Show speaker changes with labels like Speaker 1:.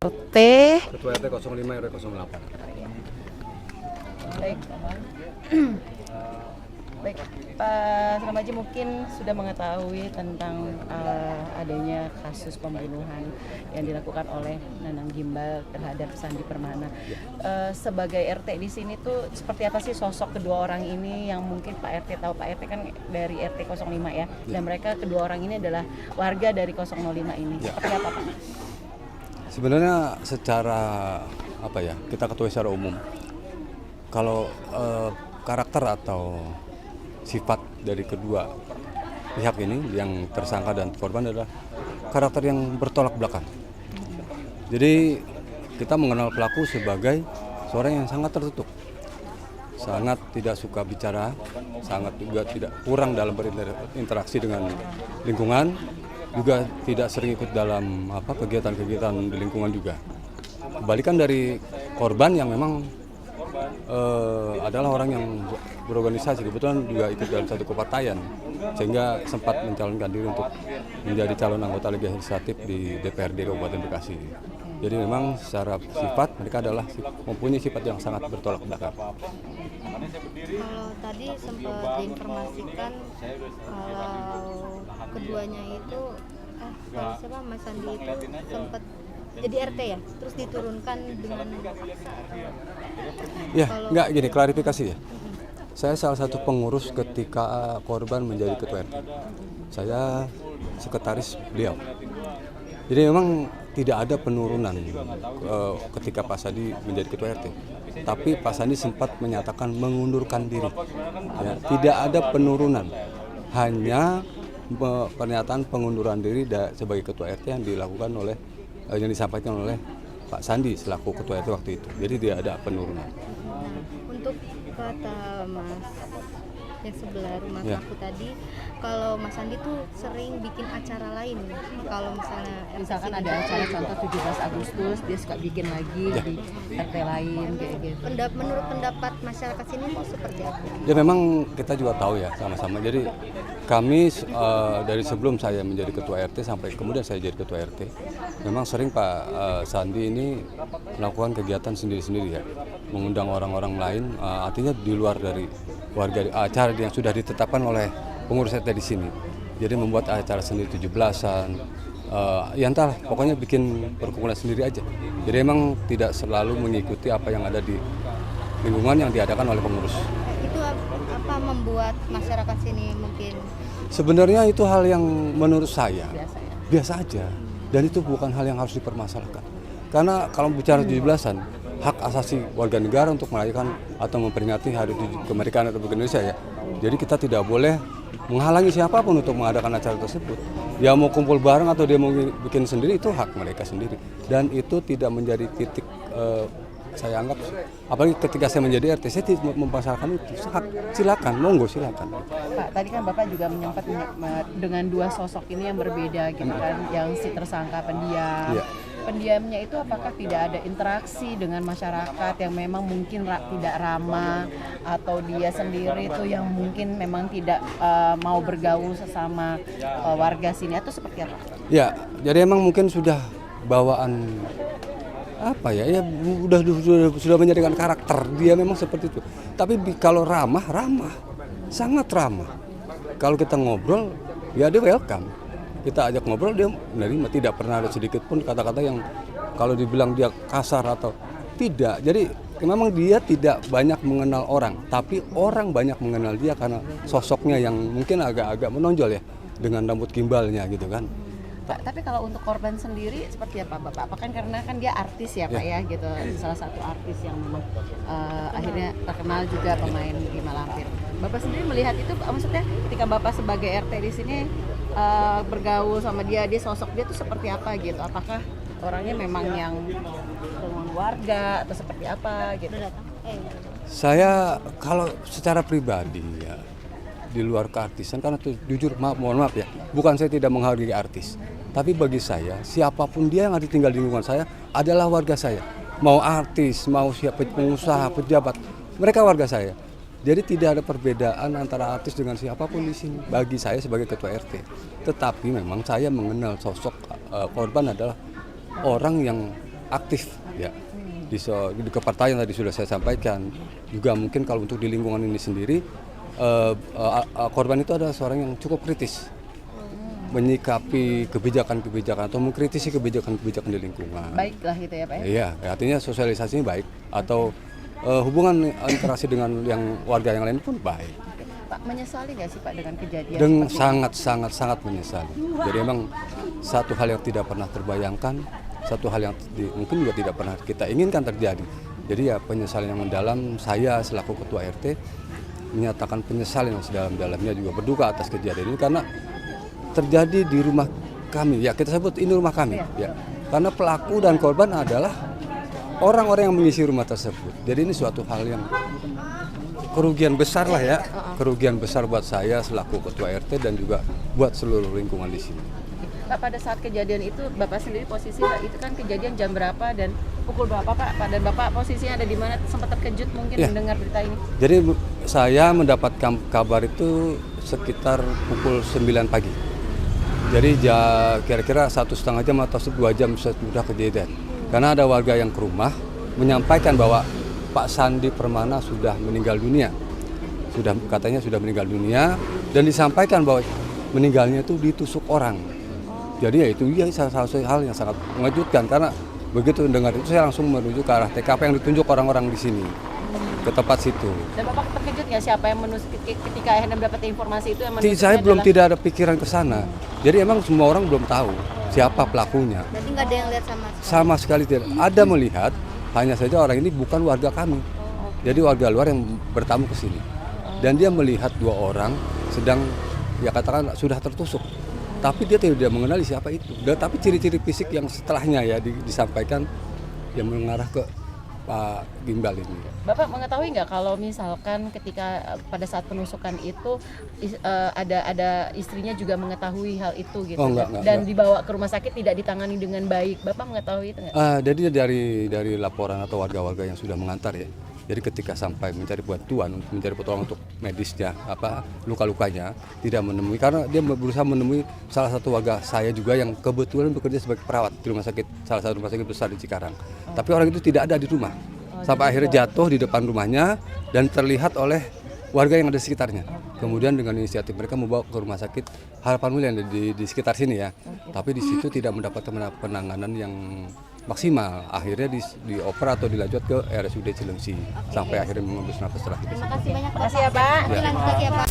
Speaker 1: RT.
Speaker 2: Ketua RT 05 RW 08.
Speaker 1: Baik. Baik, Pak Ramaji mungkin sudah mengetahui tentang adanya kasus pembunuhan yang dilakukan oleh Nanang Gimbal terhadap Sandi Permana. Sebagai RT di sini tuh seperti apa sih sosok kedua orang ini yang mungkin Pak RT tahu? Pak RT kan dari RT 05 ya, dan mereka kedua orang ini adalah warga dari 005 ini. Seperti apa, Pak?
Speaker 2: Sebenarnya secara kita ketahui secara umum, kalau karakter atau sifat dari kedua pihak ini yang tersangka dan korban adalah karakter yang bertolak belakang. Jadi kita mengenal pelaku sebagai seorang yang sangat tertutup, sangat tidak suka bicara, sangat juga tidak kurang dalam berinteraksi dengan lingkungan, juga tidak sering ikut dalam kegiatan-kegiatan di lingkungan juga. Kebalikan dari korban yang memang adalah orang yang berorganisasi, kebetulan juga ikut dalam satu kepartaian, sehingga sempat mencalonkan diri untuk menjadi calon anggota legislatif di DPRD Kabupaten Bekasi. Jadi memang secara sifat mereka adalah mempunyai sifat yang sangat bertolak belakang.
Speaker 3: Kalau tadi sempat diinformasikan kalau keduanya itu siapa Mas Sandi itu sempat jadi RT ya, terus diturunkan dengan paksa atau
Speaker 2: ya enggak, gini klarifikasi ya. Saya salah satu pengurus ketika korban menjadi ketua RT. Saya sekretaris beliau. Jadi memang tidak ada penurunan ketika Pak Sandi menjadi ketua RT. Tapi Pak Sandi sempat menyatakan mengundurkan diri. Ya, tidak ada penurunan, hanya pernyataan pengunduran diri sebagai ketua RT yang dilakukan oleh yang disampaikan oleh Pak Sandi selaku ketua RT waktu itu. Jadi tidak ada penurunan.
Speaker 3: Untuk kata Mas yang sebelah rumah aku tadi, kalau Mas Sandi tuh sering bikin acara lain. Kalau misalkan
Speaker 1: ada acara contoh 17 Agustus dia suka bikin lagi di RT lain kayak gitu.
Speaker 3: Menurut pendapat masyarakat sini itu seperti apa?
Speaker 2: Ya memang kita juga tahu ya sama-sama. Jadi kami dari sebelum saya menjadi ketua RT sampai kemudian saya jadi ketua RT, memang sering Pak Sandi ini melakukan kegiatan sendiri-sendiri ya, mengundang orang-orang lain, artinya di luar dari warga acara yang sudah ditetapkan oleh pengurus RT di sini. Jadi membuat acara sendiri 17-an, ya entahlah, pokoknya bikin perkumpulan sendiri aja. Jadi emang tidak selalu mengikuti apa yang ada di lingkungan yang diadakan oleh pengurus.
Speaker 3: Itu apa membuat masyarakat sini mungkin?
Speaker 2: Sebenarnya itu hal yang menurut saya biasa aja, dan itu bukan hal yang harus dipermasalahkan. Karena kalau bicara 17-an, hak asasi warga negara untuk merayakan atau memperingati Hari Kemerdekaan Republik Indonesia ya. Jadi kita tidak boleh menghalangi siapapun untuk mengadakan acara tersebut. Dia mau kumpul bareng atau dia mau bikin sendiri, itu hak mereka sendiri. Dan itu tidak menjadi titik saya anggap, apalagi ketika saya menjadi RT, saya tidak mempasarkan itu. Silakan, monggo silakan.
Speaker 1: Pak, tadi kan Bapak juga menyebut dengan dua sosok ini yang berbeda gitu kan, yang si tersangka pendiam.
Speaker 2: Ya.
Speaker 1: Pendiamnya itu apakah tidak ada interaksi dengan masyarakat yang memang mungkin tidak ramah, atau dia sendiri itu yang mungkin memang tidak mau bergaul sesama warga sini, atau seperti apa?
Speaker 2: Ya, jadi emang mungkin sudah bawaan sudah menjadikan karakter dia memang seperti itu. Tapi kalau ramah, sangat ramah. Kalau kita ngobrol, ya dia welcome. Kita ajak ngobrol, dia menerima. Tidak pernah ada sedikit pun kata-kata yang kalau dibilang dia kasar atau tidak. Jadi memang dia tidak banyak mengenal orang, tapi orang banyak mengenal dia karena sosoknya yang mungkin agak-agak menonjol ya, dengan rambut gimbalnya gitu kan.
Speaker 1: Pak, tapi kalau untuk korban sendiri seperti apa Bapak? Apa kan karena kan dia artis ya Pak ya gitu, salah satu artis yang memang akhirnya terkenal juga pemain di Malampir. Bapak sendiri melihat itu, maksudnya ketika Bapak sebagai RT di sini bergaul sama dia sosok dia tuh seperti apa gitu? Apakah orangnya memang yang warga atau seperti apa gitu?
Speaker 2: Saya kalau secara pribadi ya, di luar keartisan, karena jujur mohon maaf ya, bukan saya tidak menghargai artis, tapi bagi saya siapapun dia yang ada tinggal di lingkungan saya adalah warga saya. Mau artis, mau siapa pengusaha, pejabat, mereka warga saya. Jadi tidak ada perbedaan antara artis dengan siapapun di sini bagi saya sebagai ketua RT. Tetapi memang saya mengenal sosok korban adalah orang yang aktif ya. Di kepartaian tadi sudah saya sampaikan, juga mungkin kalau untuk di lingkungan ini sendiri korban itu adalah seorang yang cukup kritis menyikapi kebijakan-kebijakan atau mengkritisi kebijakan-kebijakan di lingkungan.
Speaker 1: Baiklah gitu ya Pak ya?
Speaker 2: Iya, artinya sosialisasinya baik atau hubungan interaksi dengan yang warga yang lain pun baik.
Speaker 1: Pak, menyesali nggak sih Pak dengan kejadian
Speaker 2: Dan
Speaker 1: seperti
Speaker 2: sangat menyesali. Jadi emang satu hal yang tidak pernah terbayangkan, satu hal yang mungkin juga tidak pernah kita inginkan terjadi. Jadi ya penyesalan yang mendalam, saya selaku ketua RT menyatakan penyesalan yang sedalam-dalamnya, juga berduka atas kejadian ini karena terjadi di rumah kami. Ya kita sebut ini rumah kami. Ya. Karena pelaku dan korban adalah orang-orang yang mengisi rumah tersebut. Jadi ini suatu hal yang kerugian besar lah ya, kerugian besar buat saya selaku ketua RT dan juga buat seluruh lingkungan di sini.
Speaker 1: Pak, pada saat kejadian itu Bapak sendiri posisi Pak, itu kan kejadian jam berapa dan pukul berapa Pak? Dan Bapak posisinya ada di mana? Sempat terkejut mungkin mendengar berita ini?
Speaker 2: Jadi saya mendapatkan kabar itu sekitar pukul 9 pagi. Jadi kira-kira 1,5 jam atau 2 jam sudah kejadian. Karena ada warga yang ke rumah menyampaikan bahwa Pak Sandi Permana sudah meninggal dunia. Katanya sudah meninggal dunia dan disampaikan bahwa meninggalnya itu ditusuk orang. Jadi ya itu salah satu hal yang sangat mengejutkan karena begitu dengar itu saya langsung menuju ke arah TKP yang ditunjuk orang-orang di sini, ke tempat situ.
Speaker 1: Dan Bapak terkejut nggak siapa yang menusuk ketika akhirnya mendapat informasi itu yang menusuknya?
Speaker 2: Saya belum tidak ada pikiran ke sana. Jadi emang semua orang belum tahu siapa pelakunya.
Speaker 3: Berarti nggak ada yang lihat
Speaker 2: Sama sekali tidak. Ada melihat, hanya saja orang ini bukan warga kami. Jadi warga luar yang bertamu ke sini. Dan dia melihat 2 orang sedang ya katakan sudah tertusuk. Tapi dia tidak mengenali siapa itu. Dan tapi ciri-ciri fisik yang setelahnya ya disampaikan yang mengarah ke Pak Gimbal ini.
Speaker 1: Bapak mengetahui nggak kalau misalkan ketika pada saat penusukan itu ada istrinya juga mengetahui hal itu gitu,
Speaker 2: enggak.
Speaker 1: Dan dibawa ke rumah sakit tidak ditangani dengan baik. Bapak mengetahui itu nggak?
Speaker 2: Jadi dari laporan atau warga-warga yang sudah mengantar ya. Jadi ketika sampai mencari bantuan, mencari pertolongan untuk medisnya, luka-lukanya tidak menemui karena dia berusaha menemui salah satu warga saya juga yang kebetulan bekerja sebagai perawat di rumah sakit, salah satu rumah sakit besar di Cikarang. Tapi orang itu tidak ada di rumah. Sampai akhirnya jatuh di depan rumahnya dan terlihat oleh warga yang ada di sekitarnya. Kemudian dengan inisiatif mereka membawa ke rumah sakit Harapan Mulia yang di sekitar sini ya. Tapi di situ tidak mendapatkan penanganan yang maksimal. Akhirnya dioper atau dilanjut ke RSUD Cilengsi sampai akhirnya menghembus nafas terakhir.
Speaker 3: Terima kasih banyak Pak.
Speaker 1: Terima kasih ya Pak.
Speaker 3: Lanjut lagi ya Pak.